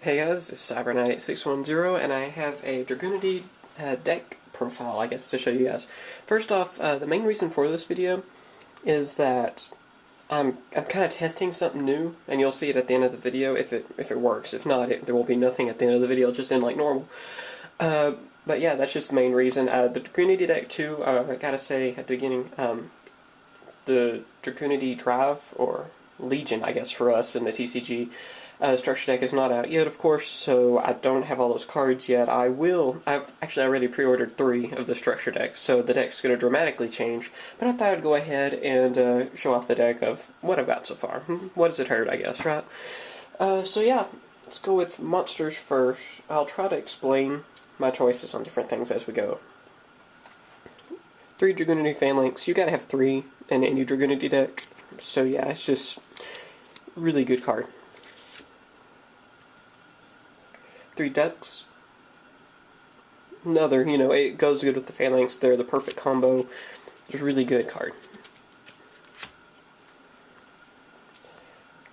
Hey guys, it's CyberKnight 610, and I have a Dragunity deck profile, I guess, to show you guys. First off, the main reason for this video is that I'm kind of testing something new, and you'll see it at the end of the video if it works. If not, there will be nothing at the end of the video, it'll just end like normal. But yeah, that's just the main reason. The Dragunity deck too, I gotta say at the beginning, the Dragunity Drive, or Legion, I guess for us in the TCG, structure deck is not out yet, of course, so I don't have all those cards yet. I've actually already pre-ordered 3 of the structure decks, so the deck's going to dramatically change, but I thought I'd go ahead and show off the deck of what I've got so far. What does it hurt, I guess, right? So yeah, let's go with monsters first. I'll try to explain my choices on different things as we go. 3 Dragunity Phalanx. You gotta have 3 in any Dragunity deck, so yeah, it's just really good card. 3 Ducks. Another, it goes good with the Phalanx. They're the perfect combo. It's a really good card.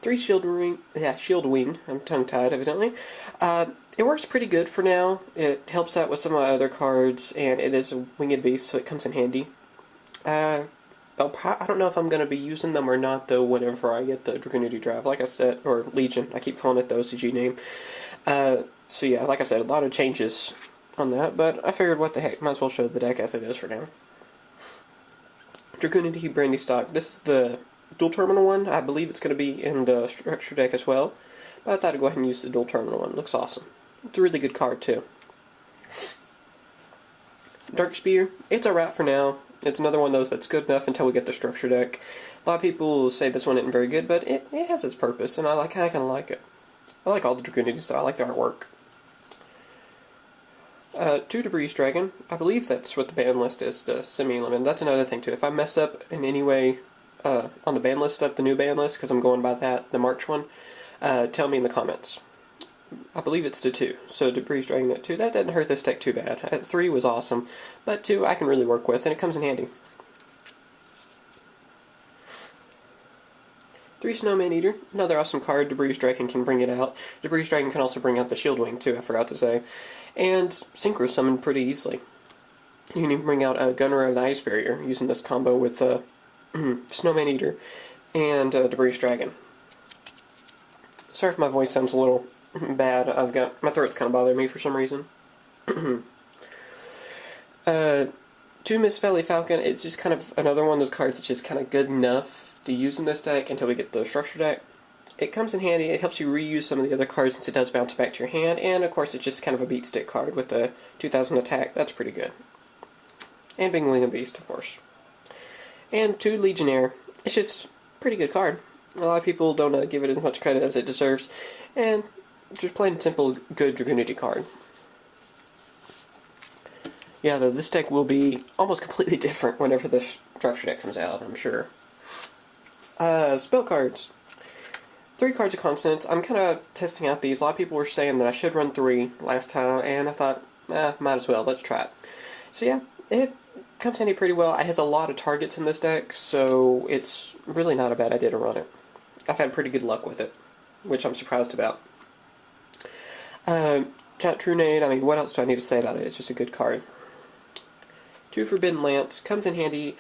3 Shield Wing. I'm tongue-tied, evidently. It works pretty good for now. It helps out with some of my other cards, and it is a winged beast, so it comes in handy. I don't know if I'm going to be using them or not, though, whenever I get the Dragunity Drive, like I said, or Legion. I keep calling it the OCG name. So yeah, like I said, a lot of changes on that, but I figured what the heck, might as well show the deck as it is for now. Dragunity Brandy Stock. This is the dual terminal one. I believe it's going to be in the structure deck as well, but I thought I'd go ahead and use the dual terminal one. It looks awesome. It's a really good card too. Dark Spear. It's alright for now. It's another one of those that's good enough until we get the structure deck. A lot of people say this one isn't very good, but it has its purpose, and I kind of like it. I like all the Dragunity stuff. I like the artwork. 2 Debris Dragon. I believe that's what the ban list is, the semi-limit. That's another thing too. If I mess up in any way on the ban list stuff, the new ban list, because I'm going by that, the March one, tell me in the comments. I believe it's to 2. So Debris Dragon at 2. That didn't hurt this deck too bad. At 3 was awesome, but 2 I can really work with, and it comes in handy. 3 Snowman Eater. Another awesome card. Debris Dragon can bring it out. Debris Dragon can also bring out the Shield Wing too, I forgot to say. And synchro summon pretty easily. You can even bring out a Gunner of the Ice Barrier using this combo with Snowman Eater and Debris Dragon. Sorry if my voice sounds a little bad. My throat's kind of bothering me for some reason. 2 Miss Valley Falcon. It's just kind of another one of those cards that's just kind of good enough to use in this deck until we get the structure deck. It comes in handy. It helps you reuse some of the other cards since it does bounce back to your hand, and of course it's just kind of a beat stick card with a 2000 attack. That's pretty good. And being Winged Beast, of course. And 2 Legionnaire. It's just a pretty good card. A lot of people don't give it as much credit as it deserves, and just plain and simple good Dragunity card. Yeah, though this deck will be almost completely different whenever the structure deck comes out, I'm sure. Spell cards. 3 cards of Consonance. I'm kind of testing out these. A lot of people were saying that I should run 3 last time, and I thought, might as well, let's try it. So yeah, it comes handy pretty well. It has a lot of targets in this deck, so it's really not a bad idea to run it. I've had pretty good luck with it, which I'm surprised about. Giant Trunade, I mean, what else do I need to say about it? It's just a good card. 2 Forbidden Lance. Comes in handy.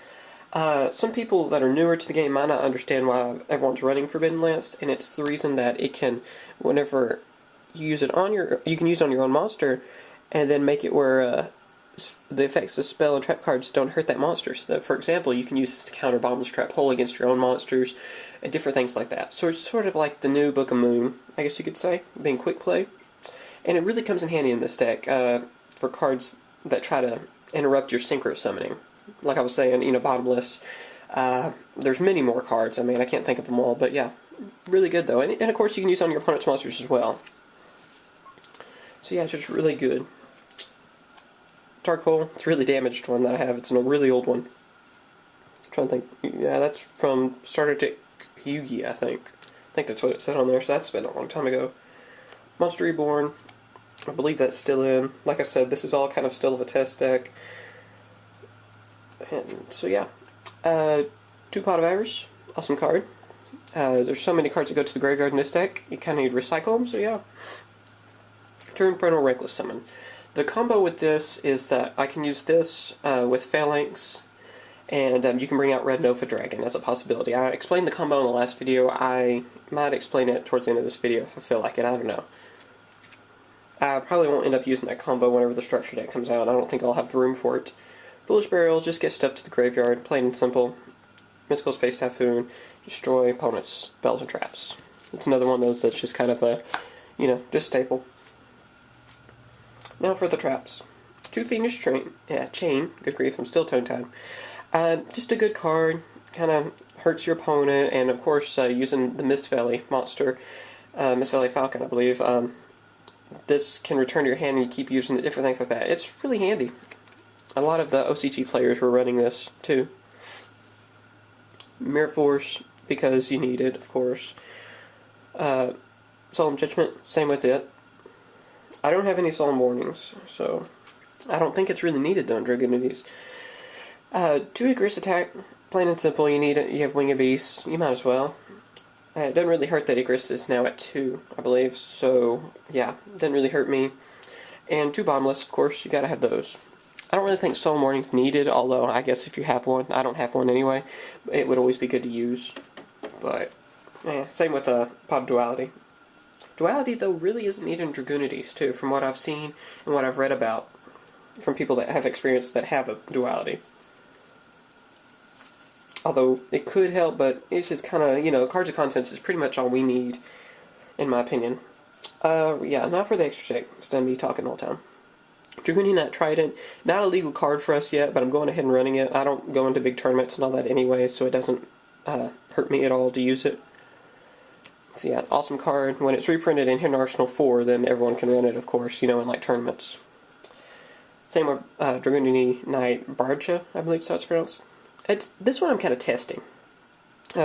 Some people that are newer to the game might not understand why everyone's running Forbidden Lance, and it's the reason that it can, whenever you use it on you can use it on your own monster, and then make it where the effects of spell and trap cards don't hurt that monster. So, for example, you can use this to counter Bottomless Trap Hole against your own monsters, and different things like that. So it's sort of like the new Book of Moon, I guess you could say, being quick play. And it really comes in handy in this deck for cards that try to interrupt your synchro summoning. Like I was saying, Bottomless. There's many more cards. I mean, I can't think of them all, but yeah, really good though. And of course, you can use it on your opponent's monsters as well. So yeah, it's just really good. Dark Hole. It's a really damaged one that I have. It's a really old one. I'm trying to think. Yeah, that's from Starter Deck Yugioh, I think. I think that's what it said on there. So that's been a long time ago. Monster Reborn. I believe that's still in. Like I said, this is all kind of still of a test deck. And so yeah, 2 Pot of Avarice, awesome card. There's so many cards that go to the graveyard in this deck, you kind of need to recycle them, so yeah. Turn Frontal Reckless Summon. The combo with this is that I can use this with Phalanx, and you can bring out Red Nova Dragon as a possibility. I explained the combo in the last video. I might explain it towards the end of this video if I feel like it. I don't know. I probably won't end up using that combo whenever the structure deck comes out. I don't think I'll have the room for it. Foolish Burial, just get stuff to the graveyard, plain and simple. Mystical Space Typhoon, destroy opponents' spells and traps. It's another one of those that's just kind of a, just staple. Now for the traps. Two Fiendish Chain, good grief, I'm still tongue-tied. Just a good card, kind of hurts your opponent, and of course using the Mist Valley monster, Mist Valley Falcon I believe, this can return to your hand and you keep using it, different things like that. It's really handy. A lot of the OCG players were running this too. Mirror Force, because you need it, of course. Solemn Judgment, same with it. I don't have any Solemn Warnings, so I don't think it's really needed though in Dragunities. 2 Icarus attack, plain and simple, you need it, you have Wing of Beast, you might as well. It doesn't really hurt that Icarus is now at 2, I believe, so yeah, doesn't really hurt me. And 2 Bombless, of course, you gotta have those. I don't really think Solemn Warning's needed, although I guess if you have one, I don't have one anyway, it would always be good to use. But, same with Pod Duality. Duality, though, really isn't needed in Dragunities, too, from what I've seen and what I've read about from people that have experience that have a Duality. Although, it could help, but it's just kind of, Cards of Contents is pretty much all we need, in my opinion. Yeah, now for the extra check, instead of me talking all the time. Dragunity Trident, not a legal card for us yet, but I'm going ahead and running it. I don't go into big tournaments and all that anyway, so it doesn't hurt me at all to use it. So yeah, awesome card. When it's reprinted in Hidden Arsenal 4, then everyone can run it, of course, in like tournaments. Same with Dragunity Knight Barcha, I believe that's how it's pronounced. This one I'm kind of testing.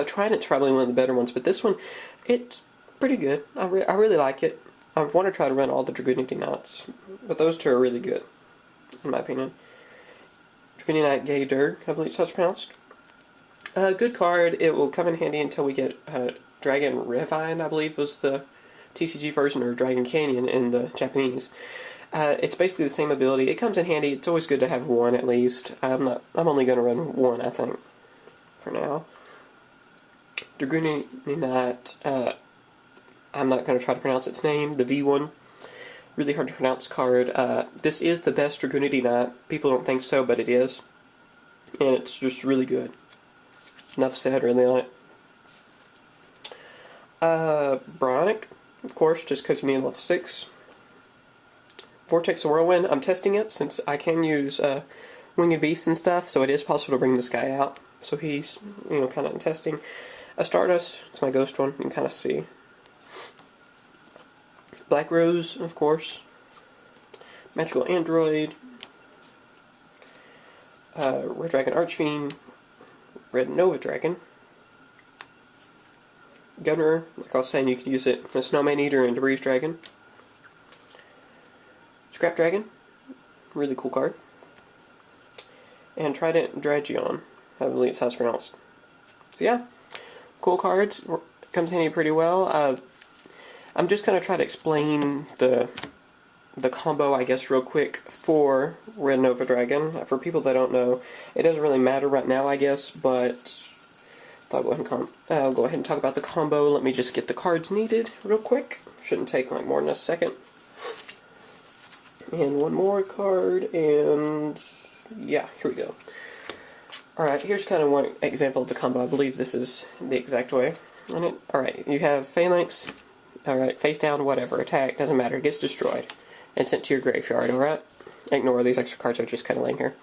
Trident's probably one of the better ones, but this one, it's pretty good. I really like it. I want to try to run all the Dragunity Knights, but those 2 are really good, in my opinion. Dragunity Knight Gay Durg, I believe that's how it's pronounced. Good card. It will come in handy until we get Dragon Revine, I believe was the TCG version, or Dragon Canyon in the Japanese. It's basically the same ability. It comes in handy. It's always good to have one at least. I'm only going to run one, I think, for now. Dragunity Knight. I'm not going to try to pronounce its name. The V1. Really hard to pronounce card. This is the best Dragunity Knight. People don't think so, but it is. And it's just really good. Enough said, really, on it. Bronic, of course, just because you need level 6. Vortex of Whirlwind, I'm testing it since I can use Winged Beasts and stuff, so it is possible to bring this guy out. So he's, kind of in testing. A Stardust, it's my ghost one, you can kind of see. Black Rose, of course. Magical Android. Red Dragon Archfiend. Red Nova Dragon. Gunner, like I was saying, you could use it. A Snowman Eater and Debris Dragon. Scrap Dragon, really cool card. And Trident Dragion, I believe it's how it's pronounced. So yeah, cool cards. Comes handy pretty well. I'm just going to try to explain the combo, I guess, real quick for Red Nova Dragon. For people that don't know, it doesn't really matter right now, I guess, but I'll go ahead and talk about the combo. Let me just get the cards needed real quick. Shouldn't take like more than a second. And one more card, and yeah, here we go. Alright, here's kind of one example of the combo. I believe this is the exact way. Alright, you have Phalanx. Alright, face down, whatever, attack, doesn't matter, it gets destroyed. And sent to your graveyard, alright? Ignore these extra cards are just kind of laying here.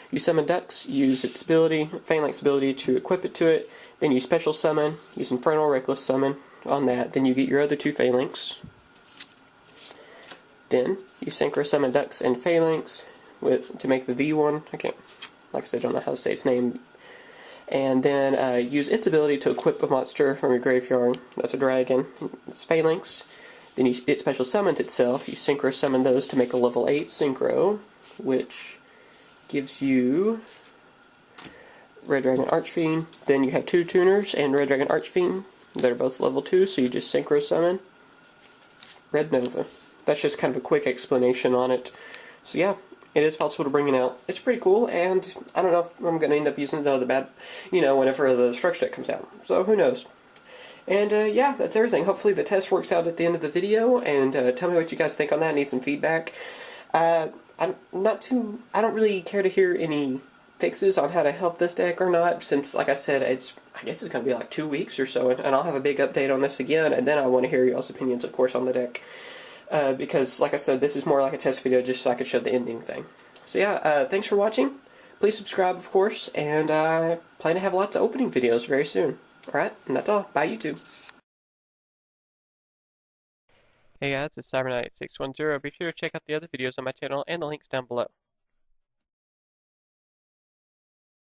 You summon Ducks, use its ability, Phalanx ability to equip it to it, then you special summon, use Infernal Reckless Summon on that, then you get your other 2 Phalanx. Then you synchro summon Ducks and Phalanx to make the V1. Like I said, I don't know how to say its name. And then use its ability to equip a monster from your graveyard. That's a dragon. It's Phalanx. Then it special summons itself. You synchro summon those to make a level 8 synchro, which gives you Red Dragon Archfiend. Then you have 2 tuners and Red Dragon Archfiend that are both level 2, so you just synchro summon Red Nova. that's just kind of a quick explanation on it. So yeah, it is possible to bring it out. It's pretty cool, and I don't know if I'm going to end up using the bad, whenever the structure deck comes out. So who knows? And yeah, that's everything. Hopefully the test works out at the end of the video, and tell me what you guys think on that. I need some feedback. I don't really care to hear any fixes on how to help this deck or not, since, like I said, I guess it's going to be like 2 weeks or so, and I'll have a big update on this again, and then I want to hear y'all's opinions, of course, on the deck. Because, like I said, this is more like a test video just so I could show the ending thing. So yeah, thanks for watching. Please subscribe, of course, and I plan to have lots of opening videos very soon. Alright, and that's all. Bye, YouTube. Hey guys, it's CyberKnight 610. Be sure to check out the other videos on my channel and the links down below.